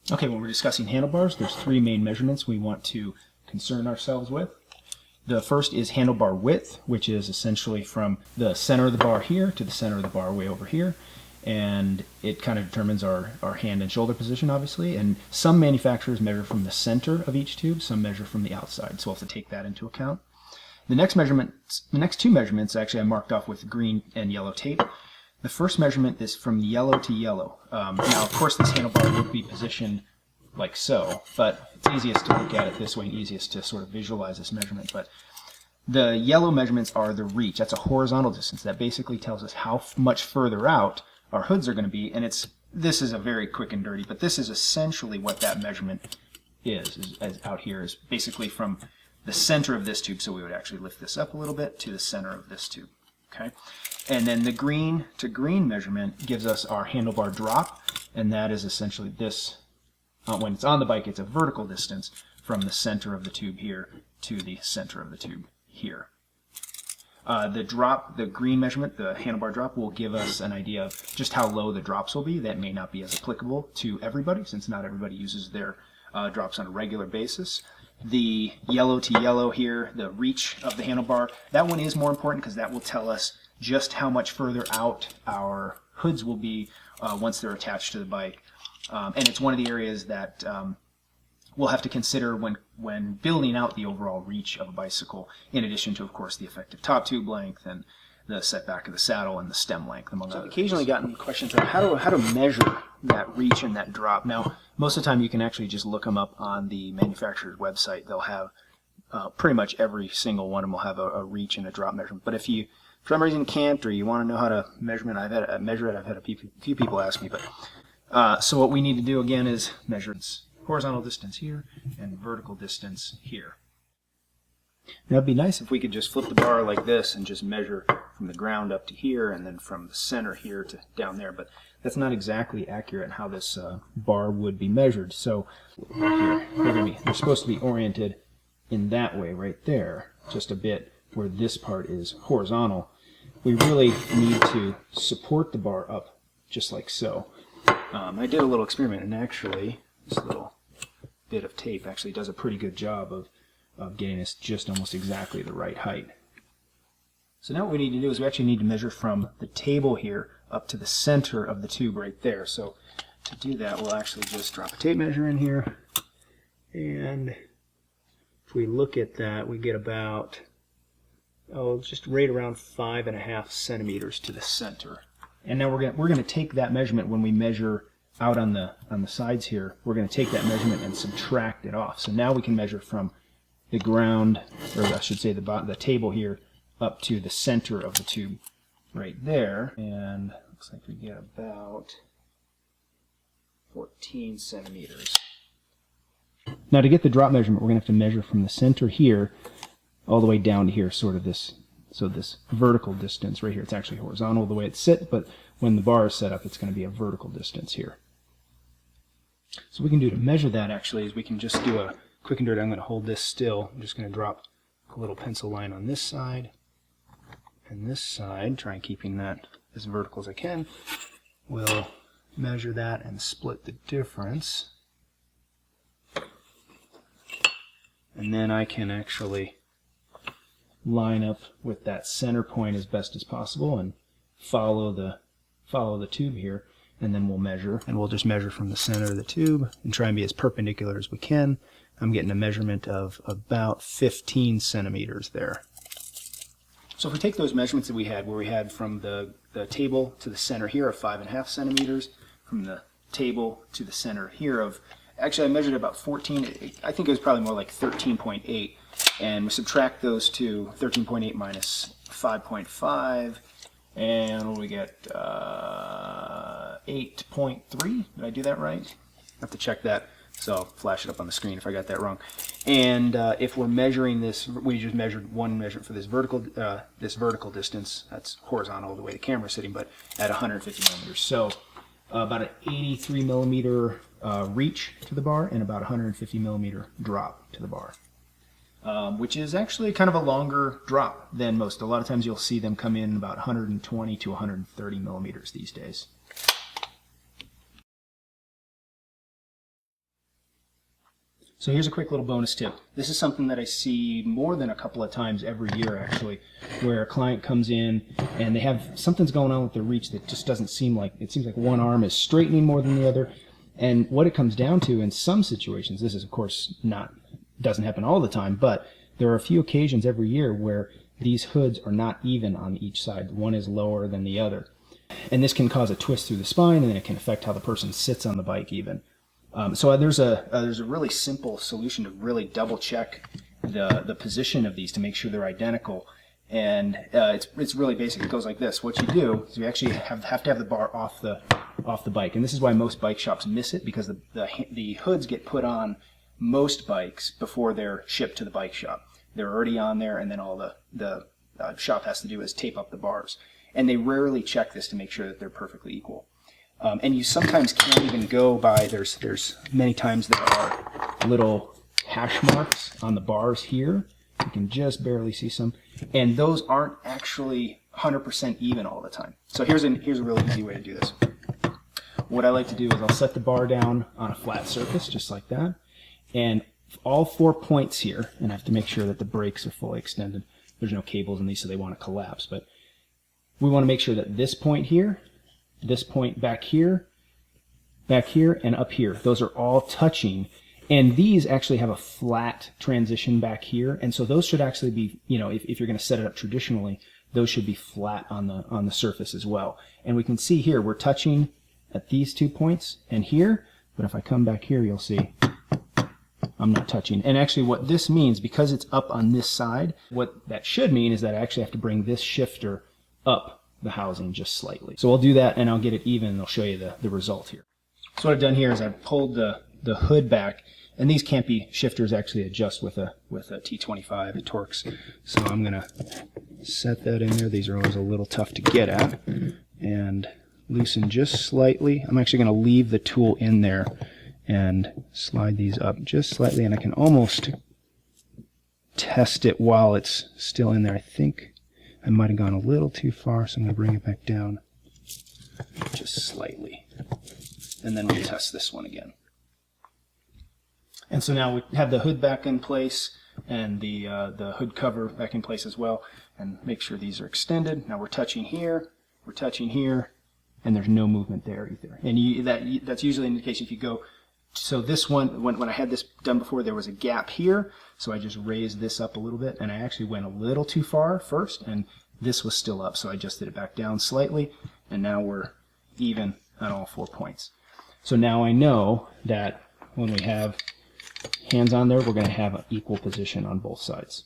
Okay, when we're discussing handlebars, there's three main measurements we want to concern ourselves with. The first is handlebar width, which is essentially from the center of the bar here to the center of the bar way over here. And it kind of determines our hand and shoulder position, obviously. And some manufacturers measure from the center of each tube, some measure from the outside. So we'll have to take that into account. The next two measurements, actually I marked off with green and yellow tape. The first measurement is from yellow to yellow. Now, of course, this handlebar would be positioned like so, but it's easiest to look at it this way and easiest to sort of visualize this measurement. But the yellow measurements are the reach. That's a horizontal distance. That basically tells us how much further out our hoods are going to be, and this is a very quick and dirty, but this is essentially what that measurement is out here is basically from the center of this tube, so we would actually lift this up a little bit to the center of this tube. Okay, and then the green to green measurement gives us our handlebar drop, and that is essentially this. When it's on the bike, it's a vertical distance from the center of the tube here to the center of the tube here. The green measurement, the handlebar drop, will give us an idea of just how low the drops will be. That may not be as applicable to everybody, since not everybody uses their drops on a regular basis. The yellow to yellow here, the reach of the handlebar, that one is more important because that will tell us just how much further out our hoods will be once they're attached to the bike. And it's one of the areas that we'll have to consider when building out the overall reach of a bicycle, in addition to, of course, the effective top tube length and the setback of the saddle and the stem length, among others. I've occasionally gotten questions on how to measure that reach and that drop. Now, most of the time you can actually just look them up on the manufacturer's website. They'll have pretty much every single one of them will have a reach and a drop measurement. But if you, for some reason, can't, or you want to know how to measure it, I've had a few people ask me. But so what we need to do again is measure horizontal distance here and vertical distance here. Now, it'd be nice if we could just flip the bar like this and just measure from the ground up to here and then from the center here to down there, but that's not exactly accurate in how this bar would be measured. So here, they're supposed to be oriented in that way right there, just a bit where this part is horizontal. We really need to support the bar up just like so. I did a little experiment, and actually this little bit of tape actually does a pretty good job of getting us just almost exactly the right height. So now what we need to do is we actually need to measure from the table here up to the center of the tube right there. So to do that, we'll actually just drop a tape measure in here, and if we look at that, we get about just right around 5.5 centimeters to the center. And now we're going to take that measurement when we measure out on the sides here. We're going to take that measurement and subtract it off. So now we can measure from the ground, or I should say the table here, up to the center of the tube right there. And looks like we get about 14 centimeters. Now to get the drop measurement, we're going to have to measure from the center here all the way down to here, sort of this. So this vertical distance right here, it's actually horizontal the way it's set, but when the bar is set up, it's going to be a vertical distance here. So what we can do to measure that actually is we can just do a quick and dirty. I'm going to hold this still. I'm just going to drop a little pencil line on this side and this side, try and keeping that as vertical as I can. We'll measure that and split the difference. And then I can actually line up with that center point as best as possible and follow the tube here, and then we'll measure, and we'll just measure from the center of the tube and try and be as perpendicular as we can. I'm getting a measurement of about 15 centimeters there. So if we take those measurements that we had, where we had from the table to the center here of 5.5 centimeters, from the table to the center here of, actually I measured about 14, I think it was probably more like 13.8, and we subtract those two, 13.8 minus 5.5, and what do we get? 8.3. Did I do that right? I have to check that, so I'll flash it up on the screen if I got that wrong. And if we're measuring this, we just measured one measurement for this vertical distance. That's horizontal the way the camera's sitting, but at 150 millimeters. So about an 83 millimeter reach to the bar and about 150 millimeter drop to the bar. Which is actually kind of a longer drop than most. A lot of times you'll see them come in about 120 to 130 millimeters these days. So here's a quick little bonus tip. This is something that I see more than a couple of times every year actually, where a client comes in and they have something's going on with their reach that just doesn't seem like, it seems like one arm is straightening more than the other. And what it comes down to in some situations, this is of course doesn't happen all the time, but there are a few occasions every year where these hoods are not even on each side. One is lower than the other. And this can cause a twist through the spine, and it can affect how the person sits on the bike even. So there's a really simple solution to really double check the position of these to make sure they're identical. And it's really basic. It goes like this. What you do is you actually have to have the bar off the bike. And this is why most bike shops miss it, because the hoods get put on most bikes before they're shipped to the bike shop. They're already on there, and then all the shop has to do is tape up the bars. And they rarely check this to make sure that they're perfectly equal. And you sometimes can't even go by, there's many times there are little hash marks on the bars here. You can just barely see some. And those aren't actually 100% even all the time. So here's a really easy way to do this. What I like to do is I'll set the bar down on a flat surface, just like that. And all 4 points here, and I have to make sure that the brakes are fully extended. There's no cables in these, so they want to collapse. But we want to make sure that this point here, this point back here, and up here, those are all touching. And these actually have a flat transition back here. And so those should actually be, if you're going to set it up traditionally, those should be flat on the surface as well. And we can see here, we're touching at these 2 points and here. But if I come back here, you'll see I'm not touching. And actually what this means, because it's up on this side, what that should mean is that I actually have to bring this shifter up the housing just slightly. So I'll do that and I'll get it even, and I'll show you the result here. So what I've done here is I've pulled the hood back, and these can't be shifters actually adjust with a T25, it Torx. So I'm gonna set that in there. These are always a little tough to get at, and loosen just slightly. I'm actually gonna leave the tool in there and slide these up just slightly, and I can almost test it while it's still in there. I think I might have gone a little too far, so I'm going to bring it back down just slightly. And then we'll test this one again. And so now we have the hood back in place and the hood cover back in place as well. And make sure these are extended. Now we're touching here, and there's no movement there either. And that's usually an indication if you go. So this one, when I had this done before, there was a gap here, so I just raised this up a little bit, and I actually went a little too far first, and this was still up, so I adjusted it back down slightly, and now we're even on all 4 points. So now I know that when we have hands on there, we're going to have an equal position on both sides.